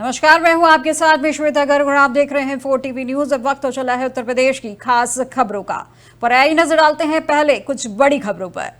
नमस्कार, मैं हूं आपके साथ में श्वेता गर्ग और आप देख रहे हैं 4 टीवी न्यूज। अब वक्त हो चला है उत्तर प्रदेश की खास खबरों का। पर आइए नजर डालते हैं पहले कुछ बड़ी खबरों पर।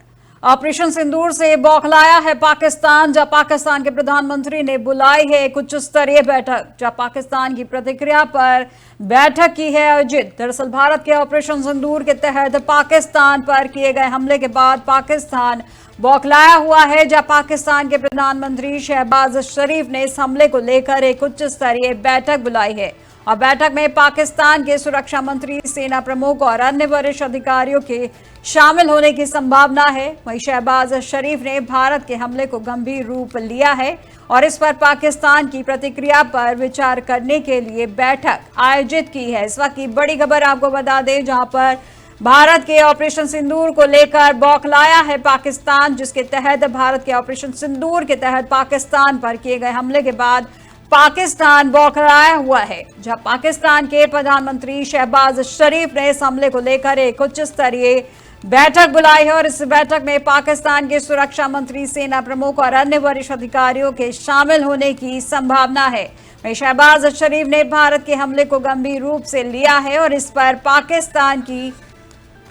ऑपरेशन सिंदूर से बौखलाया है पाकिस्तान, जहां पाकिस्तान के प्रधानमंत्री ने बुलाई है एक उच्च स्तरीय बैठक, जहां पाकिस्तान की प्रतिक्रिया पर बैठक की है आयोजित। दरअसल भारत के ऑपरेशन सिंदूर के तहत पाकिस्तान पर किए गए हमले के बाद पाकिस्तान बौखलाया हुआ है, जहां पाकिस्तान के प्रधानमंत्री शहबाज शरीफ ने इस हमले को लेकर एक उच्च स्तरीय बैठक बुलाई है और बैठक में पाकिस्तान के सुरक्षा मंत्री, सेना प्रमुख और अन्य वरिष्ठ अधिकारियों के शामिल होने की संभावना है। वहीं शहबाज शरीफ ने भारत के हमले को गंभीर रूप लिया है और इस पर पाकिस्तान की प्रतिक्रिया पर विचार करने के लिए बैठक आयोजित की है। इस वक्त की बड़ी खबर आपको बता दें, जहां पर भारत के ऑपरेशन सिंदूर को लेकर बौखलाया है पाकिस्तान, जिसके तहत भारत के ऑपरेशन सिंदूर के तहत पाकिस्तान पर किए गए हमले के बाद पाकिस्तान बौखलाया हुआ है, जहां पाकिस्तान के प्रधानमंत्री शहबाज शरीफ ने इस हमले को लेकर एक उच्च स्तरीय बैठक बुलाई है और इस बैठक में पाकिस्तान के सुरक्षा मंत्री, सेना प्रमुख और अन्य वरिष्ठ अधिकारियों के शामिल होने की संभावना है। वहीं शहबाज शरीफ ने भारत के हमले को गंभीर रूप से लिया है और इस पर पाकिस्तान की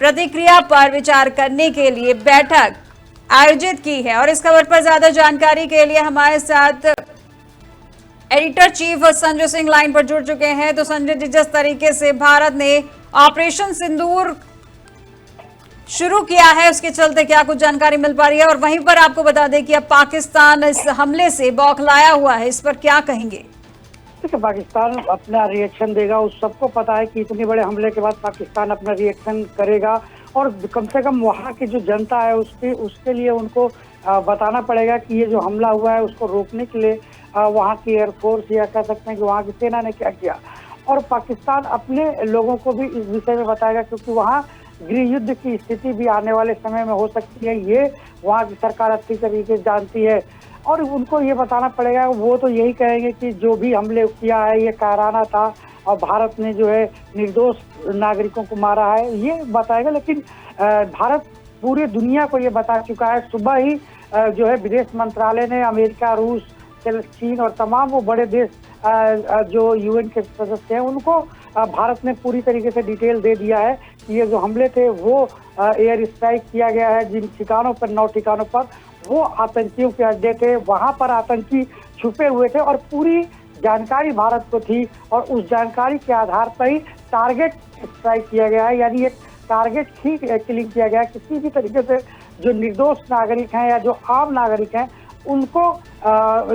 प्रतिक्रिया पर विचार करने के लिए बैठक आयोजित की है। और इस खबर पर ज्यादा जानकारी के लिए हमारे साथ editor chief Sanjay Singh line पर जुड़ चुके हैं। तो संजय जी, जिस तरीके से भारत ने ऑपरेशन सिंदूर शुरू किया है, उसके चलते क्या कुछ जानकारी मिल पा रही है? और वहीं पर आपको बता दें कि अब पाकिस्तान इस हमले से बौखलाया हुआ है, इस पर क्या कहेंगे? देखिए, पाकिस्तान अपना रिएक्शन देगा। उस सबको पता है कि इतने बड़े हमले के बाद पाकिस्तान अपना रिएक्शन करेगा और कम से कम वहाँ की जो जनता है उसके लिए उनको बताना पड़ेगा कि ये जो हमला हुआ है उसको रोकने के लिए वहाँ की एयरफोर्स या कह सकते हैं कि वहाँ की सेना ने क्या किया। और पाकिस्तान अपने लोगों को भी इस विषय में बताएगा, क्योंकि वहाँ गृह युद्ध की स्थिति भी आने वाले समय में हो सकती है। ये वहाँ की सरकार अच्छी तरीके से जानती है और उनको ये बताना पड़ेगा। वो तो यही कहेंगे कि जो भी हमले किया है ये कायराना था और भारत ने जो है निर्दोष नागरिकों को मारा है, ये बताएगा। लेकिन भारत पूरी दुनिया को ये बता चुका है। सुबह ही जो है विदेश मंत्रालय ने अमेरिका, रूस, चीन और तमाम वो बड़े देश जो यूएन के सदस्य हैं उनको भारत ने पूरी तरीके से डिटेल दे दिया है कि ये जो हमले थे वो एयर स्ट्राइक किया गया है जिन ठिकानों पर, 9 ठिकानों पर वो आतंकियों के अड्डे थे, वहां पर आतंकी छुपे हुए थे और पूरी जानकारी भारत को थी और उस जानकारी के आधार पर ही टारगेट स्ट्राइक किया गया है। यानी एक टारगेट ही किलिंग किया गया है। किसी भी तरीके से जो निर्दोष नागरिक हैं या जो आम नागरिक हैं उनको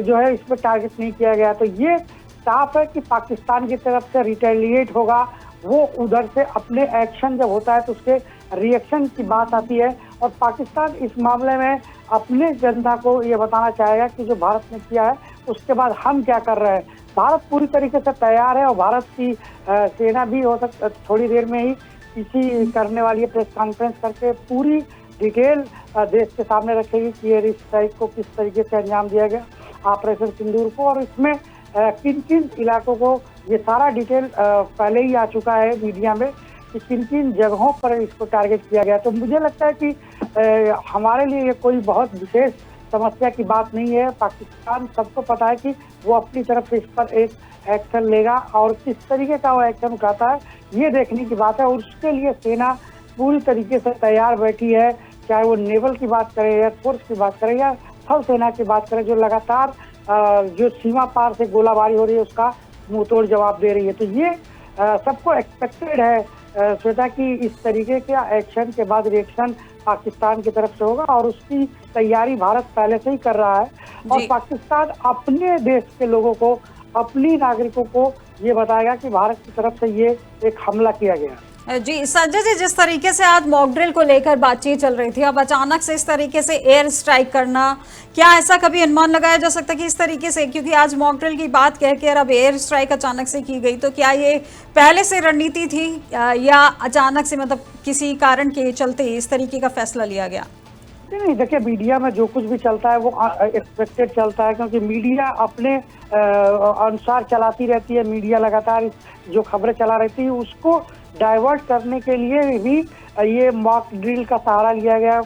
जो है इस पर टारगेट नहीं किया गया। तो ये साफ है कि पाकिस्तान की तरफ से रिटेलिएट होगा। वो उधर से अपने एक्शन जब होता है तो उसके रिएक्शन की बात आती है और पाकिस्तान इस मामले में अपने जनता को ये बताना चाहेगा कि जो भारत ने किया है उसके बाद हम क्या कर रहे हैं। भारत पूरी तरीके से तैयार है और भारत की सेना भी हो सकता थोड़ी देर में ही किसी करने वाली है प्रेस कॉन्फ्रेंस करके पूरी डिटेल देश के सामने रखेगी कि एयर स्ट्राइक को किस तरीके से अंजाम दिया गया, ऑपरेशन सिंदूर को, और इसमें किन किन इलाकों को, ये सारा डिटेल पहले ही आ चुका है मीडिया में कि किन किन जगहों पर इसको टारगेट किया गया। तो मुझे लगता है कि हमारे लिए ये कोई बहुत विशेष समस्या की बात नहीं है। पाकिस्तान सबको पता है कि वो अपनी तरफ से इस पर एक एक्शन लेगा और किस तरीके का वो एक्शन उठाता है ये देखने की बात है। और उसके लिए सेना पूरी तरीके से तैयार बैठी है, चाहे वो नेवल की बात करें, एयरफोर्स की बात करें या थल सेना की बात करें, जो लगातार जो सीमा पार से गोलाबारी हो रही है उसका मुंहतोड़ जवाब दे रही है। तो ये सबको एक्सपेक्टेड है श्वेता कि इस तरीके के एक्शन के बाद रिएक्शन पाकिस्तान की तरफ से होगा और उसकी तैयारी भारत पहले से ही कर रहा है। और पाकिस्तान अपने देश के लोगों को, अपनी नागरिकों को ये बताएगा कि भारत की तरफ से ये एक हमला किया गया। जी संजय जी, जिस तरीके से आज मॉक ड्रिल को लेकर बातचीत चल रही थी, अब अचानक से इस तरीके से एयर स्ट्राइक करना, क्या ऐसा कभी अनुमान लगाया जा सकता है कि इस तरीके से, क्योंकि आज मॉक ड्रिल की बात कह के अब एयर स्ट्राइक अचानक से की गई, तो क्या ये पहले से रणनीति थी या अचानक से, मतलब किसी कारण के चलते इस तरीके का फैसला लिया गया? नहीं, देखिए मीडिया में जो कुछ भी चलता है वो एक्सपेक्टेड चलता है, क्योंकि मीडिया अपने अनुसार चलाती रहती है। मीडिया लगातार जो खबरें चला रहती है उसको डाइवर्ट करने के लिए भी ये मॉक ड्रिल का सहारा लिया गया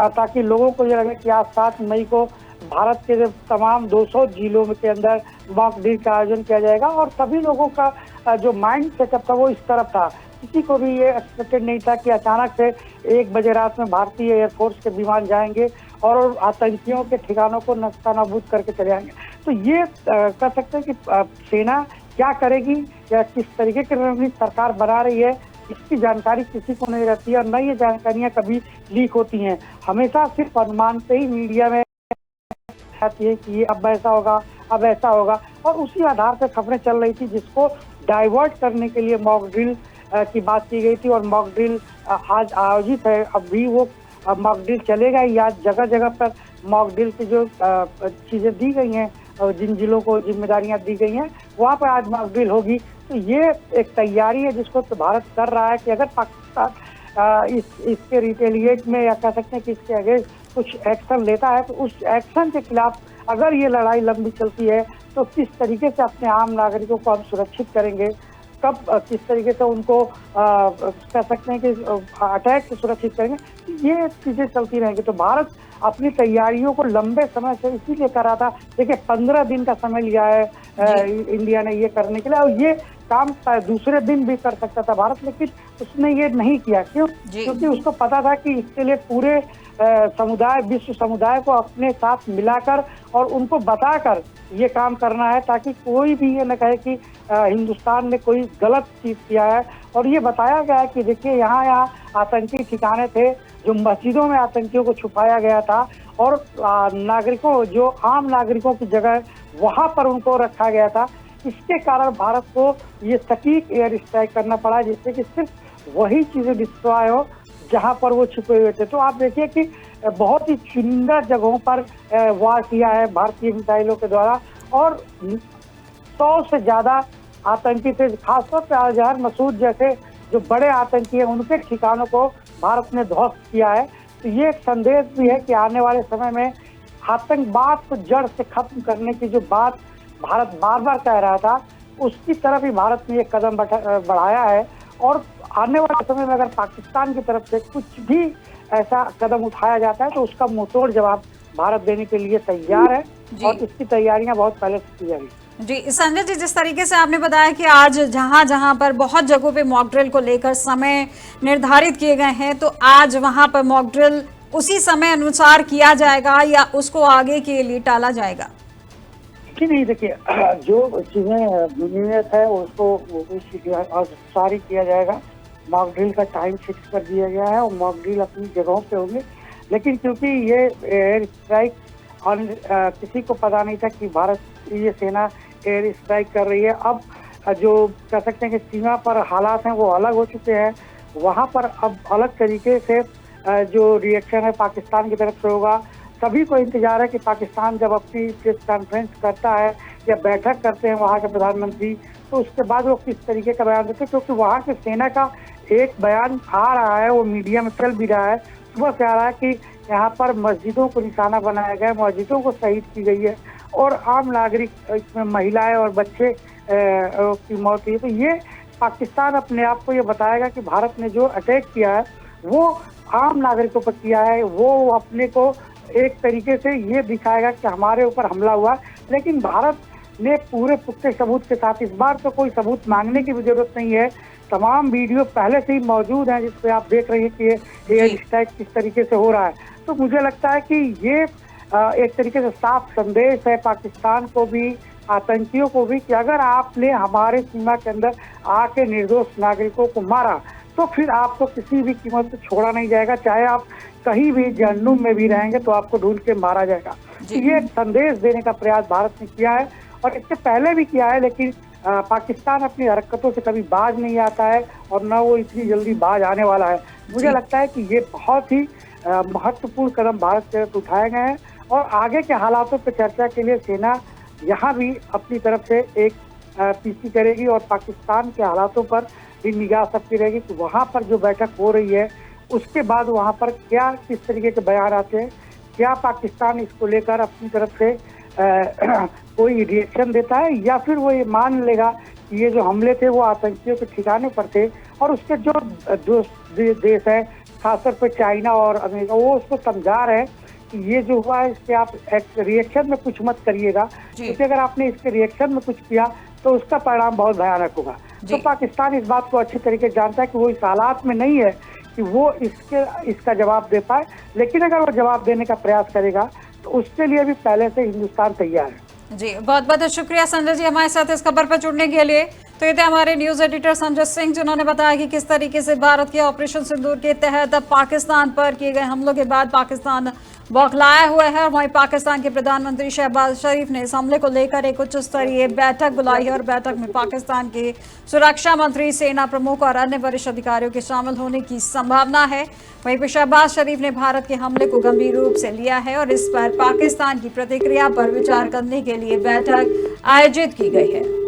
ताकि लोगों को ये लगे कि आज 7 मई को भारत के तमाम 200 जिलों के अंदर मॉक ड्रिल का आयोजन किया जाएगा और सभी लोगों का जो माइंड सेटअप था वो इस तरफ था। किसी को भी ये एक्सपेक्टेड नहीं था कि अचानक से 1 बजे रात में भारतीय एयरफोर्स के विमान जाएंगे और आतंकियों के ठिकानों को नस्तानाबूद करके चले आएंगे। तो ये कह सकते हैं कि सेना क्या करेगी या किस तरीके की रणनीति सरकार बना रही है, इसकी जानकारी किसी को नहीं रहती है और न ये जानकारियां कभी लीक होती हैं। हमेशा सिर्फ अनुमान से ही मीडिया में आती है कि ये अब ऐसा होगा, अब ऐसा होगा, और उसी आधार पर खबरें चल रही थी जिसको डाइवर्ट करने के लिए मॉक ड्रिल की बात की गई थी। और मॉक ड्रिल आज आयोजित है, अब भी वो मॉक ड्रिल चलेगा ही। आज जगह जगह पर मॉक ड्रिल की जो चीजें दी गई हैं और जिन जिलों को जिम्मेदारियां दी गई हैं वहाँ पर आज मॉक ड्रिल होगी। तो ये एक तैयारी है जिसको तो भारत कर रहा है कि अगर पाकिस्तान इसके रिटेलिएट में या कह सकते हैं कि इसके अगेंस्ट कुछ एक्शन लेता है तो उस एक्शन के खिलाफ अगर ये लड़ाई लंबी चलती है तो किस तरीके से अपने आम नागरिकों को हम सुरक्षित करेंगे, कब किस तरीके से उनको कह सकते हैं कि अटैक से सुरक्षित करेंगे, ये चीजें चलती रहेंगी। तो भारत अपनी तैयारियों को लंबे समय से इसीलिए कर रहा था। देखिए 15 दिन का समय लिया है इंडिया ने ये करने के लिए, और ये काम दूसरे दिन भी कर सकता था भारत, लेकिन उसने ये नहीं किया। क्यों? क्योंकि उसको पता था कि इसके लिए पूरे समुदाय, विश्व समुदाय को अपने साथ मिलाकर और उनको बताकर ये काम करना है, ताकि कोई भी ये न कहे कि हिंदुस्तान ने कोई गलत चीज किया है। और ये बताया गया है कि देखिए यहाँ आतंकी ठिकाने थे, जो मस्जिदों में आतंकियों को छुपाया गया था और नागरिकों, जो आम नागरिकों की जगह वहां पर उनको रखा गया था। इसके कारण भारत को ये सटीक एयर स्ट्राइक करना पड़ा, जिससे कि सिर्फ वही चीजें डिस्ट्रॉय हो जहां पर वो छुपे हुए थे। तो आप देखिए कि बहुत ही चुनिंदा जगहों पर वार किया है भारतीय मिसाइलों के द्वारा, और 100 से ज्यादा आतंकी थे। खासतौर पर अजहर मसूद जैसे जो बड़े आतंकी हैं उनके ठिकानों को भारत ने ध्वस्त किया है। तो ये एक संदेश भी है कि आने वाले समय में आतंकवाद को जड़ से खत्म करने की जो बात भारत बार बार कह रहा था, उसकी तरफ ही भारत ने एक कदम बढ़ाया है। और आने वाले समय में अगर पाकिस्तान की तरफ से कुछ भी ऐसा कदम उठाया जाता है तो उसका मुंहतोड़ जवाब भारत देने के लिए तैयार है, और इसकी तैयारियां बहुत पहले से की जा रही है। जी संजय जी, जिस तरीके से आपने बताया कि आज जहां जहां पर बहुत जगहों पे मॉक ड्रिल को लेकर समय निर्धारित किए गए हैं, तो आज वहां पर मॉक ड्रिल उसी समय अनुसार किया जाएगा या उसको आगे के लिए टाला जाएगा? नहीं, देखिए जो चीजें नियत है उसको अनुसार ही किया जाएगा। मॉक ड्रिल का टाइम फिक्स कर दिया गया है और मॉक ड्रिल अपनी जगहों पे होंगे। लेकिन क्योंकि ये एयर स्ट्राइक किसी को पता नहीं था कि भारत ये सेना एयर स्ट्राइक कर रही है। अब जो कह सकते हैं कि सीमा पर हालात हैं वो अलग हो चुके हैं, वहाँ पर अब अलग तरीके से जो रिएक्शन है पाकिस्तान की तरफ से होगा। सभी को इंतजार है कि पाकिस्तान जब अपनी प्रेस कॉन्फ्रेंस करता है या बैठक करते हैं वहाँ के प्रधानमंत्री, तो उसके बाद वो किस तरीके का बयान देते हैं, क्योंकि वहाँ के सेना का एक बयान आ रहा है, वो मीडिया में चल भी रहा है, सुबह से आ रहा है कि यहाँ पर मस्जिदों को निशाना बनाया गया है, मस्जिदों को शहीद की गई है और आम नागरिक, इसमें महिलाएं और बच्चे की मौत हुई है। तो ये पाकिस्तान अपने आप को ये बताएगा कि भारत ने जो अटैक किया है वो आम नागरिकों पर किया है, वो अपने को एक तरीके से ये दिखाएगा कि हमारे ऊपर हमला हुआ। लेकिन भारत ने पूरे पुख्ते सबूत के साथ, इस बार तो कोई सबूत मांगने की भी जरूरत नहीं है, तमाम वीडियो पहले से ही मौजूद हैं जिसपे आप देख रहे हैं कि एयर स्ट्राइक किस तरीके से हो रहा है। तो मुझे लगता है कि ये एक तरीके से साफ संदेश है पाकिस्तान को भी, आतंकियों को भी, कि अगर आपने हमारे सीमा के अंदर आके निर्दोष नागरिकों को मारा तो फिर आपको किसी भी कीमत पे छोड़ा नहीं जाएगा, चाहे आप कहीं भी जहन्नुम में भी रहेंगे तो आपको ढूंढ के मारा जाएगा। तो ये संदेश देने का प्रयास भारत ने किया है और इससे पहले भी किया है, लेकिन पाकिस्तान अपनी हरकतों से कभी बाज नहीं आता है और न वो इतनी जल्दी बाज आने वाला है। मुझे लगता है कि ये बहुत ही महत्वपूर्ण कदम भारत की तरफ उठाए गए हैं और आगे के हालातों पर चर्चा के लिए सेना यहाँ भी अपनी तरफ से एक पीसी करेगी और पाकिस्तान के हालातों पर भी निगाह सबकी रहेगी कि वहाँ पर जो बैठक हो रही है उसके बाद वहाँ पर क्या किस तरीके के बयान आते हैं, क्या पाकिस्तान इसको लेकर अपनी तरफ से कोई रिएक्शन देता है या फिर वो ये मान लेगा कि ये जो हमले थे वो आतंकियों के ठिकाने पर थे और उसके जो देश हैं खासतौर पर चाइना और अमेरिका, वो उसको समझा रहे हैं कि ये जो हुआ है इसके आप रिएक्शन में कुछ मत करिएगा, क्योंकि अगर आपने इसके रिएक्शन में कुछ किया तो उसका परिणाम बहुत भयानक होगा। तो पाकिस्तान इस बात को अच्छी तरीके से जानता है कि वो इस हालात में नहीं है कि वो इसका जवाब दे पाए, लेकिन अगर वो जवाब देने का प्रयास करेगा तो उसके लिए भी पहले से हिंदुस्तान तैयार है। जी, बहुत बहुत शुक्रिया संजय जी हमारे साथ इस खबर पर जुड़ने के लिए। तो ये थे हमारे न्यूज एडिटर संजय सिंह, जिन्होंने बताया कि किस तरीके से भारत के ऑपरेशन सिंदूर के तहत पाकिस्तान पर किए गए हमलों के बाद पाकिस्तान बौखलाया हुआ है। और वहीं पाकिस्तान के प्रधानमंत्री शहबाज शरीफ ने इस हमले को लेकर एक उच्च स्तरीय बैठक बुलाई है और बैठक में पाकिस्तान के सुरक्षा मंत्री, सेना प्रमुख और अन्य वरिष्ठ अधिकारियों के शामिल होने की संभावना है। वहीं पर शहबाज शरीफ ने भारत के हमले को गंभीर रूप से लिया है और इस पर पाकिस्तान की प्रतिक्रिया पर विचार करने के लिए बैठक आयोजित की गई है।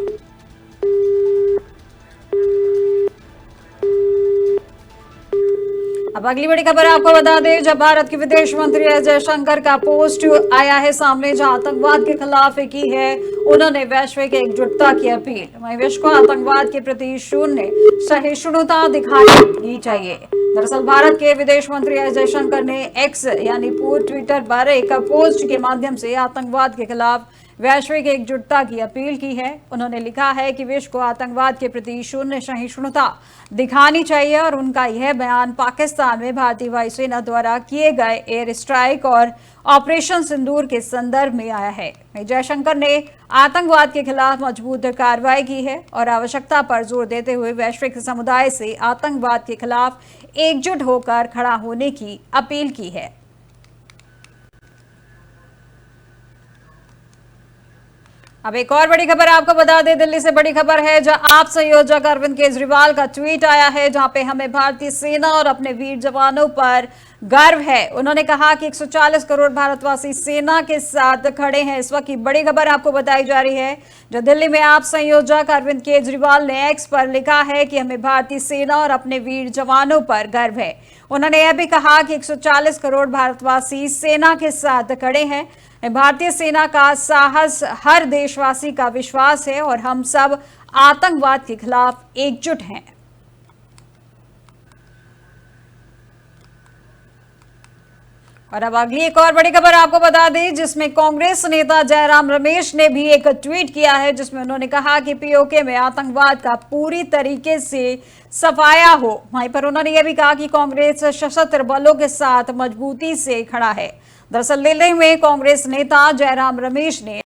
अब अगली बड़ी खबर आपको बता दें, जब भारत के विदेश मंत्री एस जयशंकर का पोस्ट आया है सामने, जहां आतंकवाद के खिलाफ की है उन्होंने वैश्विक एकजुटता की अपील। वहीं विश्व को आतंकवाद के प्रति शून्य सहिष्णुता दिखानी चाहिए। दरअसल भारत के विदेश मंत्री एस जयशंकर ने एक्स यानी पूर्व ट्विटर पर एक पोस्ट के माध्यम से आतंकवाद के खिलाफ वैश्विक एकजुटता की अपील की है। उन्होंने लिखा है कि विश्व को आतंकवाद के प्रति शून्य सहिष्णुता दिखानी चाहिए और उनका यह बयान पाकिस्तान में भारतीय वायुसेना द्वारा किए गए एयर स्ट्राइक और ऑपरेशन सिंदूर के संदर्भ में आया है। जयशंकर ने आतंकवाद के खिलाफ मजबूत कार्रवाई की है और आवश्यकता पर जोर देते हुए वैश्विक समुदाय से आतंकवाद के खिलाफ एकजुट होकर खड़ा होने की अपील की है। अब एक और बड़ी खबर आपको बता दें, दिल्ली से बड़ी खबर है जहां आप संयोजक अरविंद केजरीवाल का ट्वीट आया है, जहां पे हमें भारतीय सेना और अपने वीर जवानों पर गर्व है। उन्होंने कहा कि 140 करोड़ भारतवासी सेना के साथ खड़े हैं। इस वक्त की बड़ी खबर आपको बताई जा रही है, जो दिल्ली में आप संयोजक अरविंद केजरीवाल ने एक्स पर लिखा है कि हमें भारतीय सेना और अपने वीर जवानों पर गर्व है। उन्होंने यह भी कहा कि 140 करोड़ भारतवासी सेना के साथ खड़े हैं। भारतीय सेना का साहस हर देशवासी का विश्वास है और हम सब आतंकवाद के खिलाफ एकजुट हैं। और अब अगली एक और बड़ी खबर आपको बता दें, जिसमें कांग्रेस नेता जयराम रमेश ने भी एक ट्वीट किया है, जिसमें उन्होंने कहा कि पीओके में आतंकवाद का पूरी तरीके से सफाया हो। वहीं पर उन्होंने यह भी कहा कि कांग्रेस सशस्त्र बलों के साथ मजबूती से खड़ा है। दरअसल दिल्ली में कांग्रेस नेता जयराम रमेश ने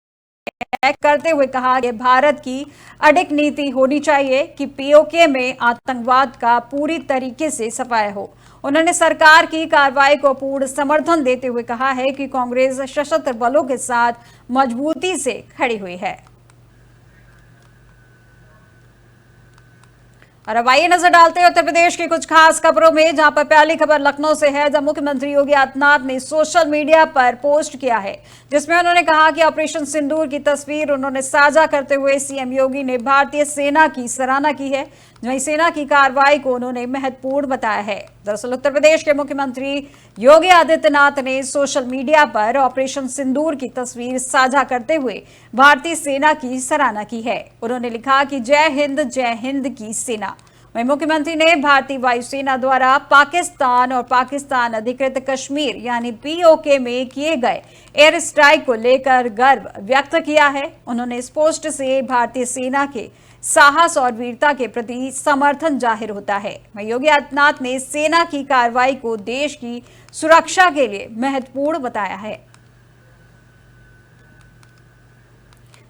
करते हुए कहा कि भारत की अडिग नीति होनी चाहिए कि पीओके में आतंकवाद का पूरी तरीके से सफाया हो। उन्होंने सरकार की कार्रवाई को पूर्ण समर्थन देते हुए कहा है कि कांग्रेस सशस्त्र बलों के साथ मजबूती से खड़ी हुई है। और अब आइए नजर डालते हैं उत्तर प्रदेश की कुछ खास खबरों में, जहां पर पहली खबर लखनऊ से है, जहां मुख्यमंत्री योगी आदित्यनाथ ने सोशल मीडिया पर पोस्ट किया है, जिसमें उन्होंने कहा कि ऑपरेशन सिंदूर की तस्वीर उन्होंने साझा करते हुए सीएम योगी ने भारतीय सेना की सराहना की है। वहीं सेना की कार्रवाई को उन्होंने महत्वपूर्ण बताया है। दरअसल उत्तर प्रदेश के मुख्यमंत्री योगी आदित्यनाथ ने सोशल मीडिया पर ऑपरेशन सिंदूर की तस्वीर साझा करते हुए भारतीय सेना की सराहना की है। उन्होंने लिखा कि जय हिंद की सेना। वहीं मुख्यमंत्री ने भारतीय वायुसेना द्वारा पाकिस्तान और पाकिस्तान अधिकृत कश्मीर यानी पीओके में किए गए एयर स्ट्राइक को लेकर गर्व व्यक्त किया है। उन्होंने इस पोस्ट से भारतीय सेना के साहस और वीरता के प्रति समर्थन जाहिर होता है। योगी आदित्यनाथ ने सेना की कार्रवाई को देश की सुरक्षा के लिए महत्वपूर्ण बताया है।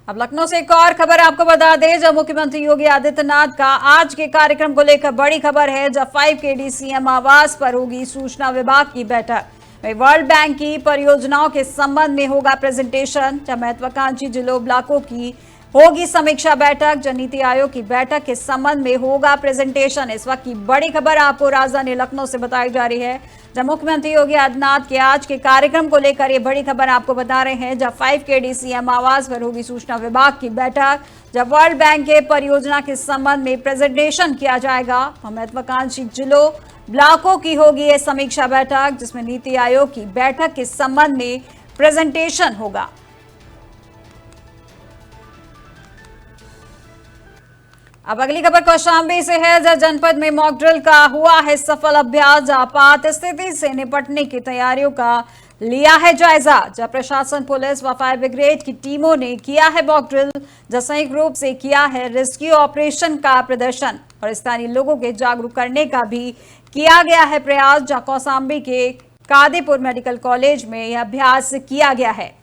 अब लखनऊ से एक और खबर आपको बता दें, जब मुख्यमंत्री योगी आदित्यनाथ का आज के कार्यक्रम को लेकर बड़ी खबर है, जब 5KD सीएम आवास पर होगी सूचना विभाग की बैठक। वर्ल्ड बैंक की परियोजनाओं के संबंध में होगा प्रेजेंटेशन, जब महत्वाकांक्षी जिलों ब्लॉकों की होगी समीक्षा बैठक, जब नीति आयोग की बैठक के संबंध में होगा प्रेजेंटेशन। इस वक्त की बड़ी खबर आपको राजधानी लखनऊ से बताई जा रही है, जब मुख्यमंत्री योगी आदित्यनाथ के आज के कार्यक्रम को लेकर ये बड़ी खबर आपको बता रहे हैं, जब 5KD सीएम आवास पर होगी सूचना विभाग की बैठक, जब वर्ल्ड बैंक के परियोजना के संबंध में प्रेजेंटेशन किया जाएगा। महत्वाकांक्षी जिलों ब्लॉकों की होगी ये समीक्षा बैठक, जिसमें नीति आयोग की बैठक के संबंध में प्रेजेंटेशन होगा। अब अगली खबर कौशाम्बी से है, जहां जनपद में मॉक ड्रिल का हुआ है सफल अभ्यास, जहां आपात स्थिति से निपटने की तैयारियों का लिया है जायजा। जब प्रशासन, पुलिस व फायर ब्रिगेड की टीमों ने किया है मॉक ड्रिल, जब संयुक्त रूप से किया है रेस्क्यू ऑपरेशन का प्रदर्शन और स्थानीय लोगों के जागरूक करने का भी किया गया है प्रयास। जहां कौशाम्बी के कादीपुर मेडिकल कॉलेज में यह अभ्यास किया गया है।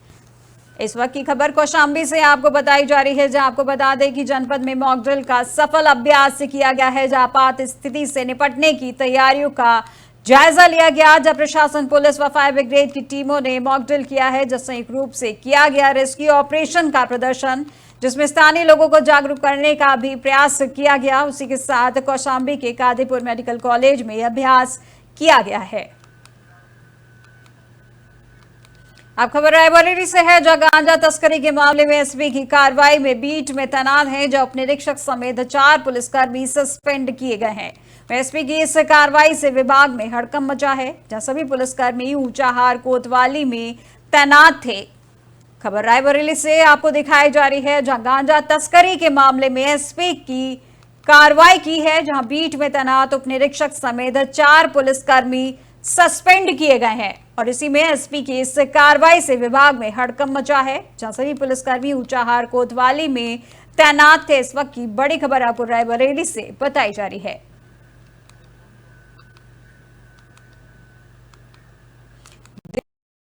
इस वक्त की खबर कौशाम्बी से आपको बताई जा रही है, जहां आपको बता दें कि जनपद में मॉक ड्रिल का सफल अभ्यास किया गया है, जहां आपात स्थिति से निपटने की तैयारियों का जायजा लिया गया। जब प्रशासन, पुलिस व फायर ब्रिगेड की टीमों ने मॉक ड्रिल किया है, जब संयुक्त रूप से किया गया रेस्क्यू ऑपरेशन का प्रदर्शन, जिसमें स्थानीय लोगों को जागरूक करने का भी प्रयास किया गया। उसी के साथ कौशाम्बी के कादीपुर मेडिकल कॉलेज में अभ्यास किया गया है। अब खबर रायबरेली से है, जहां गांजा तस्करी के मामले में एसपी की कार्रवाई में बीट में तैनात हैं, जो उप निरीक्षक समेत 4 पुलिसकर्मी सस्पेंड किए गए हैं। एसपी की इस कार्रवाई से विभाग में हड़कंप मचा है, जहां सभी पुलिसकर्मी ऊंचाहार कोतवाली में तैनात थे। खबर रायबरेली से आपको दिखाई जा रही है, जहां गांजा तस्करी के मामले में एसपी की कार्रवाई की है, जहां बीट में तैनात उप निरीक्षक समेत 4 पुलिसकर्मी सस्पेंड किए गए हैं। और इसी में एसपी की इस कार्रवाई से विभाग में हड़कंप मचा है, जहां सभी पुलिसकर्मी ऊंचाहार कोतवाली में तैनात थे। इस वक्त की बड़ी खबर आपको रायबरेली से बताई जा रही है।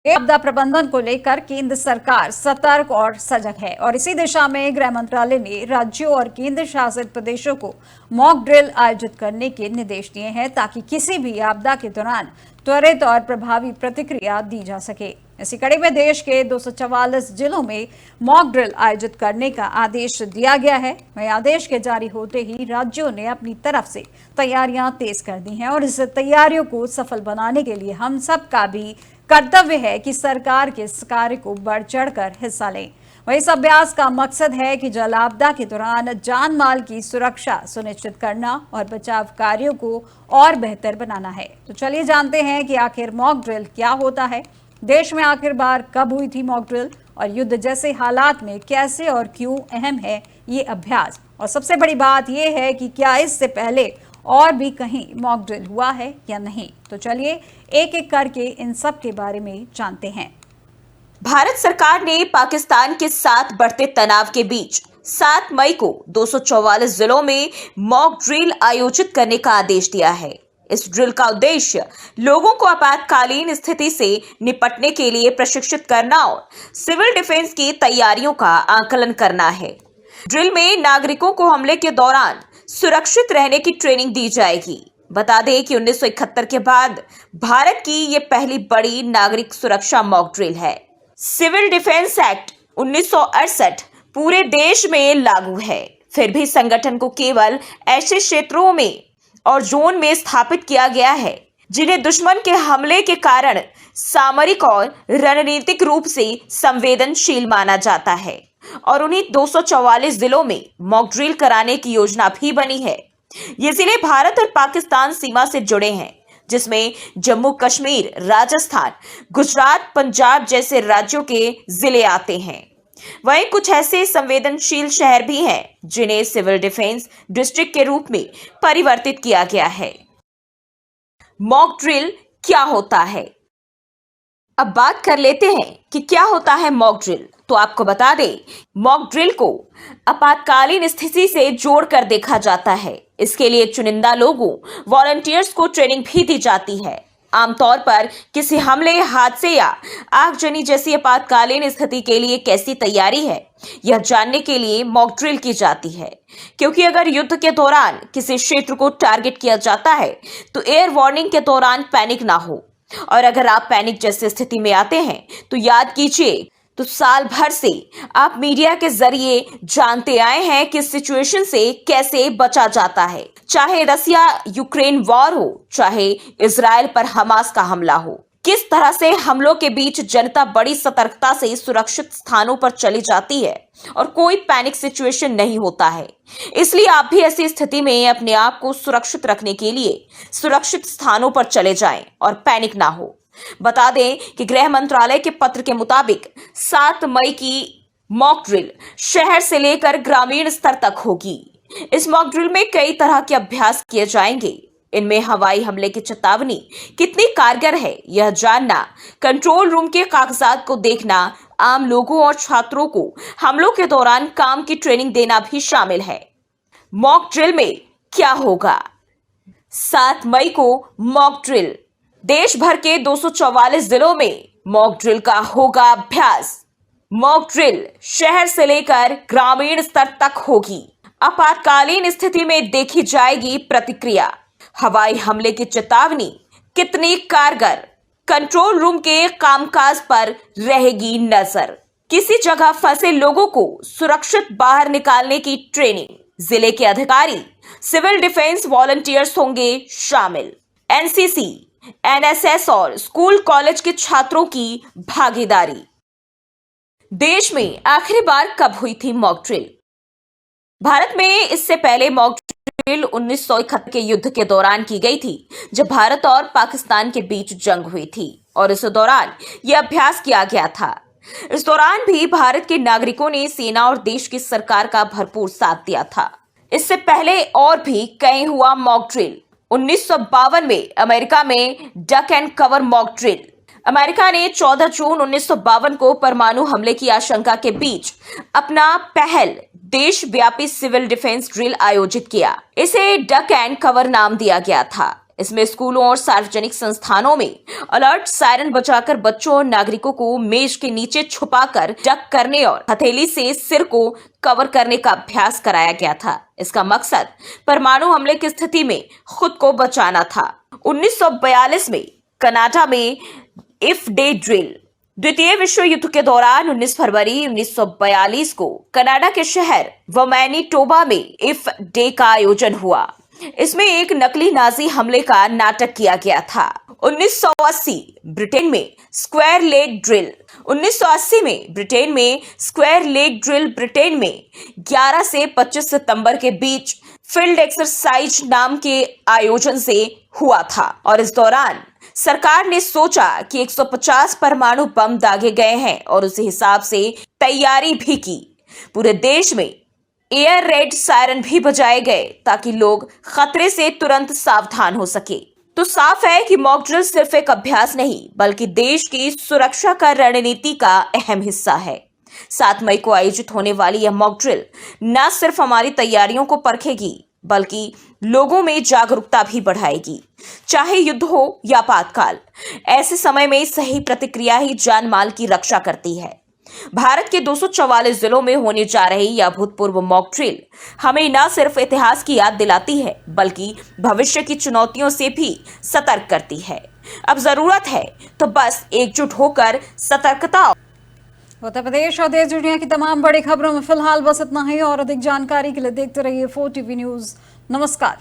आपदा प्रबंधन को लेकर केंद्र सरकार सतर्क और सजग है और इसी दिशा में गृह मंत्रालय ने राज्यों और केंद्र शासित प्रदेशों को मॉक ड्रिल आयोजित करने के निर्देश दिए हैं, ताकि किसी भी आपदा के दौरान त्वरित और प्रभावी प्रतिक्रिया दी जा सके। इसी कड़ी में देश के 244 जिलों में मॉक ड्रिल आयोजित करने का आदेश दिया गया है। वहीं आदेश के जारी होते ही राज्यों ने अपनी तरफ से तैयारियां तेज कर दी हैं और इस तैयारियों को सफल बनाने के लिए हम सब का भी कर्तव्य है कि सरकार के इस कार्य को बढ़ चढ़कर हिस्सा लें। वहीं इस अभ्यास का मकसद है कि जल आपदा के दौरान जान माल की सुरक्षा सुनिश्चित करना और बचाव कार्यों को और बेहतर बनाना है। तो चलिए जानते हैं कि आखिर मॉक ड्रिल क्या होता है, देश में आखिर बार कब हुई थी मॉक ड्रिल और युद्ध जैसे हालात में कैसे और क्यों अहम है ये अभ्यास, और सबसे बड़ी बात यह है कि क्या इससे पहले और भी कहीं मॉक ड्रिल हुआ है या नहीं। तो चलिए एक एक करके इन सब के बारे में जानते हैं। भारत सरकार ने पाकिस्तान के साथ बढ़ते तनाव के बीच 7 मई को 244 जिलों में मॉक ड्रिल आयोजित करने का आदेश दिया है। इस ड्रिल का उद्देश्य लोगों को आपातकालीन स्थिति से निपटने के लिए प्रशिक्षित करना और सिविल डिफेंस की तैयारियों का आकलन करना है। ड्रिल में नागरिकों को हमले के दौरान सुरक्षित रहने की ट्रेनिंग दी जाएगी। बता दें कि 1971 के बाद भारत की ये पहली बड़ी नागरिक सुरक्षा मॉक ड्रिल है। सिविल डिफेंस एक्ट 1968 पूरे देश में लागू है, फिर भी संगठन को केवल ऐसे क्षेत्रों में और जोन में स्थापित किया गया है जिन्हें दुश्मन के हमले के कारण सामरिक और रणनीतिक रूप से संवेदनशील माना जाता है, और उन्हीं 244 जिलों में मॉक ड्रिल कराने की योजना भी बनी है। ये जिले भारत और पाकिस्तान सीमा से जुड़े हैं, जिसमें जम्मू कश्मीर, राजस्थान, गुजरात, पंजाब जैसे राज्यों के जिले आते हैं। वहीं कुछ ऐसे संवेदनशील शहर भी हैं जिन्हें सिविल डिफेंस डिस्ट्रिक्ट के रूप में परिवर्तित किया गया है। मॉक ड्रिल क्या होता है? अब बात कर लेते हैं कि क्या होता है मॉक ड्रिल। तो आपको बता दें, मॉक ड्रिल को आपातकालीन स्थिति से जोड़कर देखा जाता है। इसके लिए चुनिंदा लोगों, वॉलंटियर्स को ट्रेनिंग भी दी जाती है। आमतौर पर किसी हमले, हादसे या आगजनी जैसी आपातकालीन स्थिति के लिए कैसी तैयारी है, यह जानने के लिए मॉक ड्रिल की जाती है। क्योंकि अगर युद्ध के दौरान किसी क्षेत्र को टारगेट किया जाता है तो एयर वार्निंग के दौरान पैनिक ना हो, और अगर आप पैनिक जैसी स्थिति में आते हैं तो याद कीजिए, तो साल भर से आप मीडिया के जरिए जानते आए हैं कि इस सिचुएशन से कैसे बचा जाता है। चाहे रसिया यूक्रेन वॉर हो, चाहे इजराइल पर हमास का हमला हो, किस तरह से हमलों के बीच जनता बड़ी सतर्कता से सुरक्षित स्थानों पर चली जाती है और कोई पैनिक सिचुएशन नहीं होता है। इसलिए आप भी ऐसी स्थिति में अपने आप को सुरक्षित रखने के लिए सुरक्षित स्थानों पर चले जाएं और पैनिक ना हो। बता दें कि गृह मंत्रालय के पत्र के मुताबिक 7 मई की मॉक ड्रिल शहर से लेकर ग्रामीण स्तर तक होगी। इस मॉक ड्रिल में कई तरह के अभ्यास किए जाएंगे। इनमें हवाई हमले की चेतावनी कितनी कारगर है यह जानना, कंट्रोल रूम के कागजात को देखना, आम लोगों और छात्रों को हमलों के दौरान काम की ट्रेनिंग देना भी शामिल है। मॉक ड्रिल में क्या होगा? 7 मई को मॉक ड्रिल। देश भर के 244 जिलों में मॉक ड्रिल का होगा अभ्यास। मॉक ड्रिल शहर से लेकर ग्रामीण स्तर तक होगी। आपातकालीन स्थिति में देखी जाएगी प्रतिक्रिया। हवाई हमले की चेतावनी कितनी कारगर? कंट्रोल रूम के कामकाज पर रहेगी नजर। किसी जगह फंसे लोगों को सुरक्षित बाहर निकालने की ट्रेनिंग। जिले के अधिकारी, सिविल डिफेंस वॉलंटियर्स होंगे शामिल। एनसीसी, एनएसएस और स्कूल कॉलेज के छात्रों की भागीदारी। देश में आखिरी बार कब हुई थी मॉक ड्रिल? भारत में इससे पहले मॉक ड्रिल 1971 के युद्ध के दौरान की गई थी, जब भारत और पाकिस्तान के बीच जंग हुई थी और इस दौरान यह अभ्यास किया गया था। इस दौरान भी भारत के नागरिकों ने सेना और देश की सरकार का भरपूर साथ दिया था। इससे पहले और भी कई हुआ मॉक ड्रिल। 1952 में अमेरिका में duck and cover mock drill. America ने 14 जून 1952 को परमाणु हमले की आशंका के बीच अपना पहल देशव्यापी सिविल डिफेंस ड्रिल आयोजित किया। इसे डक एंड कवर नाम दिया गया था। इसमें स्कूलों और सार्वजनिक संस्थानों में अलर्ट सायरन बजाकर बच्चों और नागरिकों को मेज के नीचे छुपाकर डक करने और हथेली से सिर को कवर करने का अभ्यास कराया गया था। इसका मकसद परमाणु हमले की स्थिति में खुद को बचाना था। 1942 में कनाडा में इफ डे ड्रिल। द्वितीय विश्व युद्ध के दौरान 19 फरवरी 1942 को कनाडा के शहर वमैनिटोबा में इफ डे का आयोजन हुआ। इसमें एक नकली नाजी हमले का नाटक किया गया था। 1980 ब्रिटेन में स्क्वायर लेग ड्रिल। 1980 में ब्रिटेन में स्क्वायर लेग ड्रिल ब्रिटेन में 11 से 25 सितंबर के बीच फील्ड एक्सरसाइज नाम के आयोजन से हुआ था और इस दौरान सरकार ने सोचा कि 150 परमाणु बम दागे गए हैं और उसी हिसाब से तैयारी भी की। पूरे देश में एयर रेड सायरन भी बजाए गए ताकि लोग खतरे से तुरंत सावधान हो सके। तो साफ है कि मॉक ड्रिल सिर्फ एक अभ्यास नहीं बल्कि देश की सुरक्षा का रणनीति का अहम हिस्सा है। 7 मई को आयोजित होने वाली यह मॉक ड्रिल न सिर्फ हमारी तैयारियों को परखेगी बल्कि लोगों में जागरूकता भी बढ़ाएगी। चाहे युद्ध हो या आपातकाल, ऐसे समय में सही प्रतिक्रिया ही जान माल की रक्षा करती है। भारत के 244 जिलों में होने जा रही यह अभूतपूर्व मॉक ड्रिल हमें न सिर्फ इतिहास की याद दिलाती है बल्कि भविष्य की चुनौतियों से भी सतर्क करती है। अब जरूरत है तो बस एकजुट होकर सतर्कता। उत्तर प्रदेश और देश दुनिया की तमाम बड़ी खबरों में फिलहाल बस इतना ही और अधिक जानकारी के लिए देखते रहिए 4TV न्यूज़। नमस्कार।